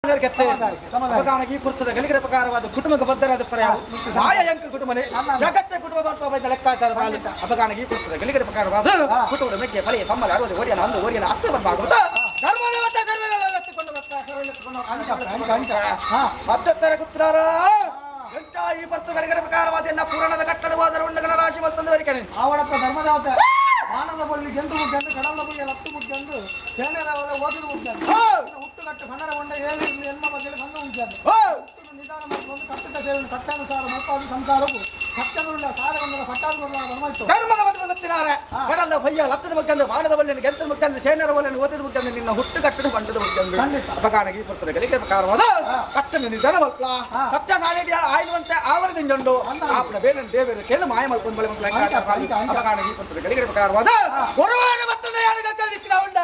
ಈ ಪುಸ್ತಕ ಗಲಿಗಡೆ ಪ್ರಕಾರವಾದ ಕುಟುಂಬಕ್ಕೆ ಬದ್ಧರಾದ ಪರ್ಯಾಯ ಮಾಯಂಕ ಕುಟುಂಬನೇ ಜಗತ್ತೇ ಕುಟುಂಬ ಬರ್ತವೆ ಲೆಕ್ಕಾಚಾರ ಅಪಗಾನಗಿ ಪುಸ್ತಕ ಗಲಿಗಡೆ ಪ್ರಕಾರವಾದ ಕುಟುಂಬದ ಬಗ್ಗೆ ಬಲಿಯ ತಮ್ಮಲ್ಲಿ 60 ಓರಿಯನ 1 ಓರಿಯನ 10 ಬರ್ಬಾಗುತ್ತ ಮಧ್ಯತ್ತರ ಗುಪ್ತರಾರ ಈ ಪುಸ್ತಕ ಗಲಿಗಡೆ ಪ್ರಕಾರವಾದ ಪುರಾಣದ ಕಟ್ಟಡವಾದ ಉಂಡಗನ ರಾಶಿ ಮತ್ತೊಂದುವರೆಗೆ ಆವಡಪ್ಪ ಧರ್ಮದೇವತೆ ಮಾನದ ಬಳ್ಳಿ ಜಂತು ಮುಗ್ಗಂದು ಕಡಲ ಬಳ್ಳಿ ಲತ್ತು ಮುಗ್ಗಂದು ಸೇನೆರ ಓದಿದ ಮುಗ್ಗಂದು ಹುಟ್ಟುಗಟ್ಟು ಕನ್ನಡ ಹೊಂಡ ಏಳು ಹೆಣ್ಮ ಬಗ್ಗೆ ಬಂದು ಮುಗ್ಗಂದು ನಿಧಾನ ಮಾಡಿಕೊಂಡು ಕಟ್ಟಡ ಸೇವೆ ಕಟ್ಟಾನುಸಾರ ಮತ್ತಾದ ಸಂಸಾರವು ಸತ್ಯನುಳ್ಳ ಸಾರಗೊಂಡರ ಪಟ್ಟಾನುಗಳ ಧರ್ಮಯಿತು ಧರ್ಮದ ಬಗ್ಗೆ ಗೊತ್ತಿನಾರೆ ಕಡಲ ಭಯ್ಯ ಲತ್ತದ ಮುಗ್ಗಂದು ಮಾನದ ಬಳ್ಳಿಯನ್ನು ಗೆದ್ದ ಮುಗ್ಗಂದು ಸೇನೆರ ಬಳ್ಳಿಯನ್ನು ಓದಿದ ಮುಗ್ಗಂದು ನಿನ್ನ ಹುಟ್ಟುಗಟ್ಟನ್ನು ಬಂಡದ ಮುಗ್ಗಂದು ಅಪಗಾನಗಿ ಪುಸ್ತಕ ಗಲಿಗೆ ಪ್ರಕಾರವಾದ ಕಟ್ಟನ್ನು ನಿಧಾನ ಬಲ್ಲ ಸತ್ಯ ಸಾಲಿಡಿ ಆಯ್ದುವಂತೆ ಆವರದಿಂಜಂಡು ಆಪಣ ಬೇಲನ್ನು ದೇವರು ಕೆಲ ಮಾಯ ಮಾಡ್ಕೊಂಡು ಬಳಿ ಅಪಗಾನಗಿ ಪುಸ್ತಕ ಗಲಿಗೆ ಪ್ರಕಾರವಾದ ಗುರುವಾರ ಮತ್ತೊಂದು ಯಾರಿಗ ಕಲಿಸಿದ ಉಂಡ